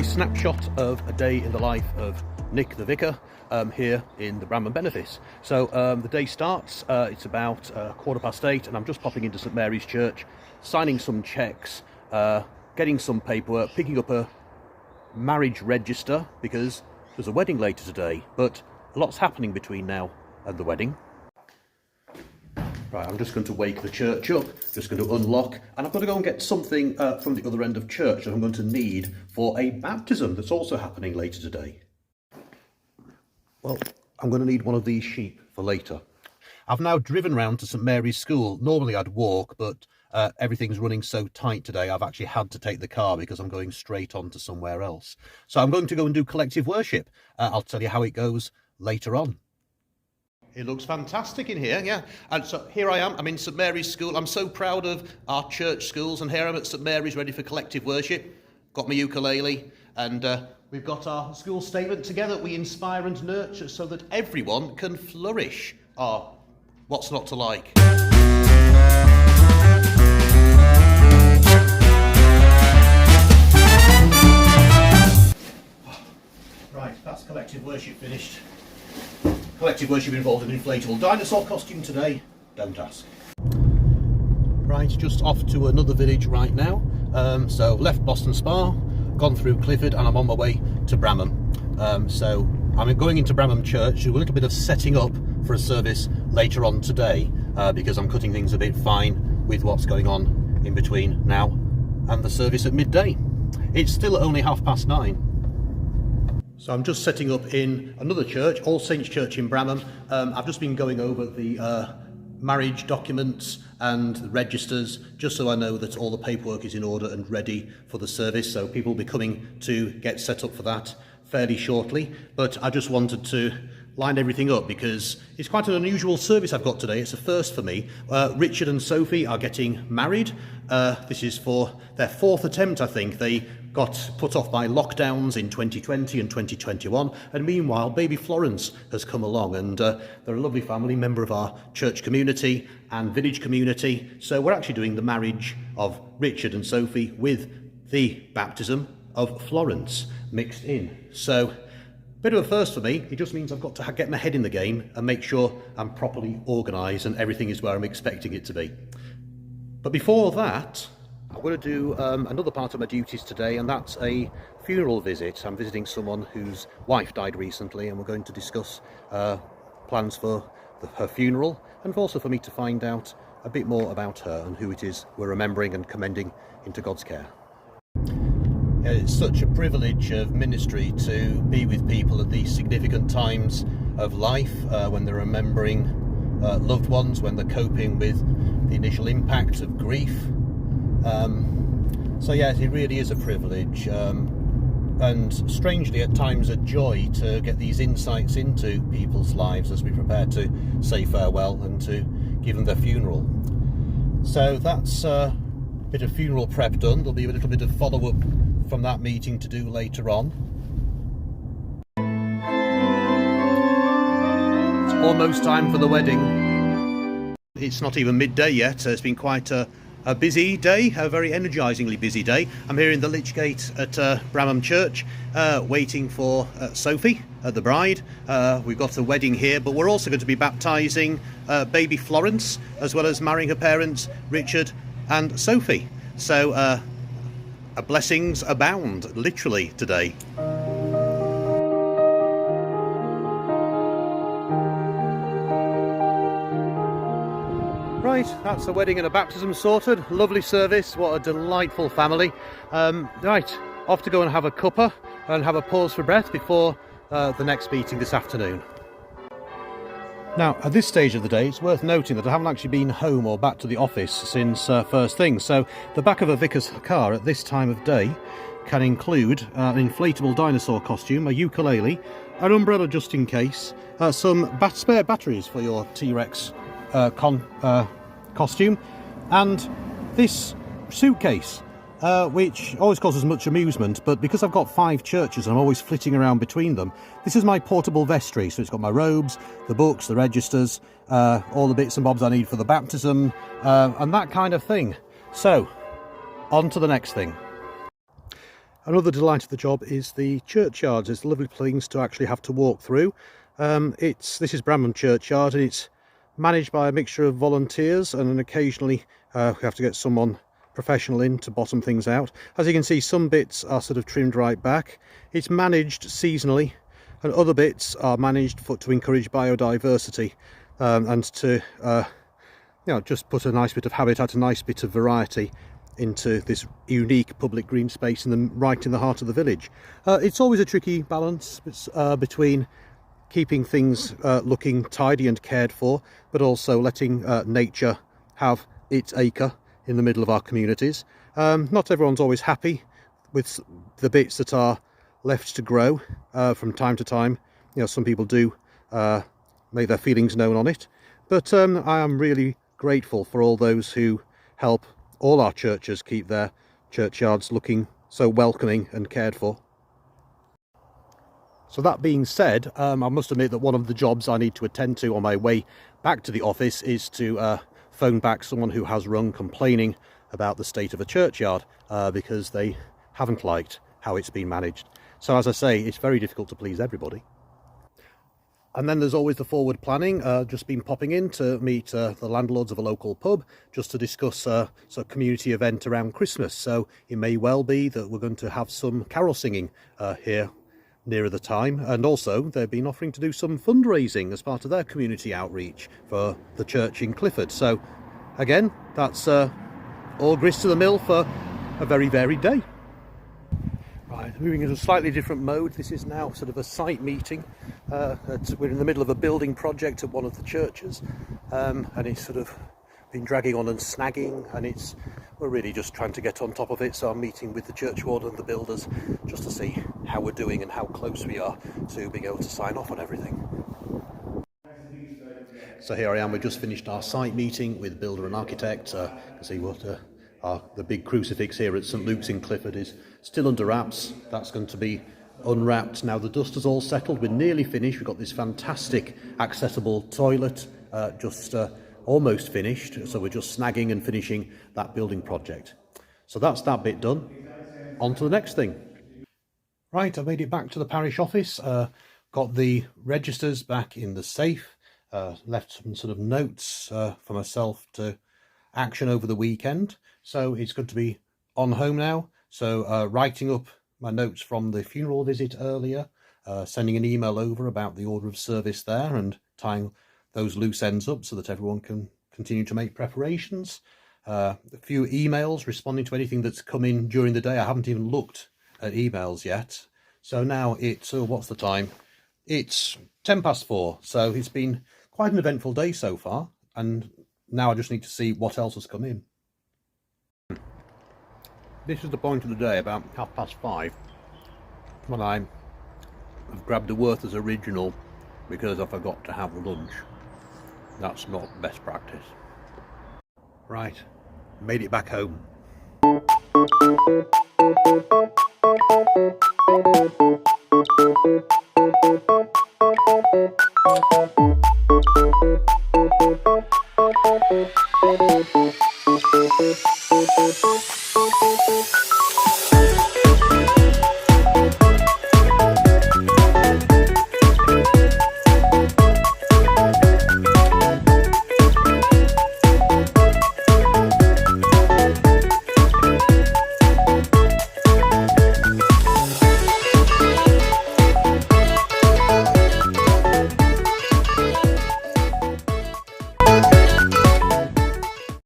a snapshot of a day in the life of Nick the vicar here in the Bramham benefice. So the day starts, it's about 8:15 and I'm just popping into St Mary's Church, signing some cheques, getting some paperwork, picking up a marriage register because there's a wedding later today, but lots happening between now and the wedding. Right, I'm just going to wake the church up, just going to unlock, and I've got to go and get something from the other end of church that I'm going to need for a baptism that's also happening later today. Well, I'm going to need one of these sheep for later. I've now driven round to St Mary's School. Normally I'd walk, but everything's running so tight today, I've actually had to take the car because I'm going straight on to somewhere else. So I'm going to go and do collective worship. I'll tell you how it goes later on. It looks fantastic in here, yeah. And so here I am, I'm in St Mary's School. I'm so proud of our church schools, and here I'm at St Mary's ready for collective worship. Got my ukulele, and we've got our school statement together. We inspire and nurture so that everyone can flourish. Ah, what's not to like? Right, that's collective worship finished. Collective worship involved an inflatable dinosaur costume today, don't ask. Right, just off to another village right now. So left Boston Spa, gone through Clifford, and I'm on my way to Bramham. So I'm going into Bramham Church, do a little bit of setting up for a service later on today, because I'm cutting things a bit fine with what's going on in between now and the service at midday. It's still only 9:30. So I'm just setting up in another church, All Saints Church in Bramham. I've just been going over the marriage documents and the registers, just so I know that all the paperwork is in order and ready for the service. So people will be coming to get set up for that fairly shortly. But I just wanted to line everything up because it's quite an unusual service I've got today. It's a first for me. Richard and Sophie are getting married. This is for their 4th attempt, I think. They got put off by lockdowns in 2020 and 2021, and meanwhile baby Florence has come along, and they're a lovely family, member of our church community and village community. So we're actually doing the marriage of Richard and Sophie with the baptism of Florence mixed in. So bit of a first for me. It just means I've got to get my head in the game and make sure I'm properly organised and everything is where I'm expecting it to be. But before that, I'm going to do another part of my duties today, and that's a funeral visit. I'm visiting someone whose wife died recently, and we're going to discuss plans for her funeral, and also for me to find out a bit more about her and who it is we're remembering and commending into God's care. It's such a privilege of ministry to be with people at these significant times of life, when they're remembering loved ones, when they're coping with the initial impact of grief. So yes, it really is a privilege, and strangely at times a joy to get these insights into people's lives as we prepare to say farewell and to give them their funeral. So that's a bit of funeral prep done. There'll be a little bit of follow-up from that meeting to do later on. It's almost time for the wedding. It's not even midday yet, so it's been quite a busy day, a very energisingly busy day. I'm here in the Lich Gate at Bramham Church, waiting for Sophie, the bride. We've got a wedding here, but we're also going to be baptising baby Florence, as well as marrying her parents, Richard and Sophie. So blessings abound, literally, today. Right, that's a wedding and a baptism sorted. Lovely service, what a delightful family. Right, off to go and have a cuppa and have a pause for breath before the next meeting this afternoon. Now, at this stage of the day, it's worth noting that I haven't actually been home or back to the office since first thing. So the back of a vicar's car at this time of day can include an inflatable dinosaur costume, a ukulele, an umbrella just in case, some spare batteries for your T-Rex costume, and this suitcase, which always causes much amusement, but because I've got 5 churches and I'm always flitting around between them, this is my portable vestry. So it's got my robes, the books, the registers, all the bits and bobs I need for the baptism, and that kind of thing. So on to the next thing. Another delight of the job is the churchyards. It's lovely things to actually have to walk through. This is Bramham Churchyard, and it's managed by a mixture of volunteers, and then occasionally we have to get someone professional in to bottom things out. As you can see, some bits are sort of trimmed right back. It's managed seasonally, and other bits are managed to encourage biodiversity, and to just put a nice bit of habitat, a nice bit of variety into this unique public green space right in the heart of the village. It's always a tricky balance between keeping things looking tidy and cared for, but also letting nature have its acre in the middle of our communities. Not everyone's always happy with the bits that are left to grow from time to time. Some people do make their feelings known on it, but I am really grateful for all those who help all our churches keep their churchyards looking so welcoming and cared for. So that being said, I must admit that one of the jobs I need to attend to on my way back to the office is to phone back someone who has rung complaining about the state of a churchyard because they haven't liked how it's been managed. So as I say, it's very difficult to please everybody. And then there's always the forward planning. Just been popping in to meet the landlords of a local pub just to discuss a community event around Christmas. So it may well be that we're going to have some carol singing here nearer the time, and also they've been offering to do some fundraising as part of their community outreach for the church in Clifford. So again, that's all grist to the mill for a very varied day. Right, moving into a slightly different mode. This is now sort of a site meeting. We're in the middle of a building project at one of the churches, and it's sort of been dragging on and snagging, and we're really just trying to get on top of it. So I'm meeting with the church warden and the builders just to see how we're doing and how close we are to being able to sign off on everything. So here I am, we've just finished our site meeting with builder and architect. You can see what the big crucifix here at St Luke's in Clifford is still under wraps. That's going to be unwrapped now the dust has all settled. We're nearly finished. We've got this fantastic accessible toilet just almost finished, so we're just snagging and finishing that building project. So that's that bit done. On to the next thing. Right, I've made it back to the parish office, got the registers back in the safe, left some sort of notes for myself to action over the weekend. So it's good to be on home now. So writing up my notes from the funeral visit earlier, sending an email over about the order of service there and tying those loose ends up so that everyone can continue to make preparations. A few emails responding to anything that's come in during the day. I haven't even looked at emails yet. So now it's, what's the time? It's 4:10. So it's been quite an eventful day so far. And now I just need to see what else has come in. This is the point of the day, about 5:30, when I've grabbed a Werther's Original because I forgot to have lunch. That's not best practice. Right, made it back home.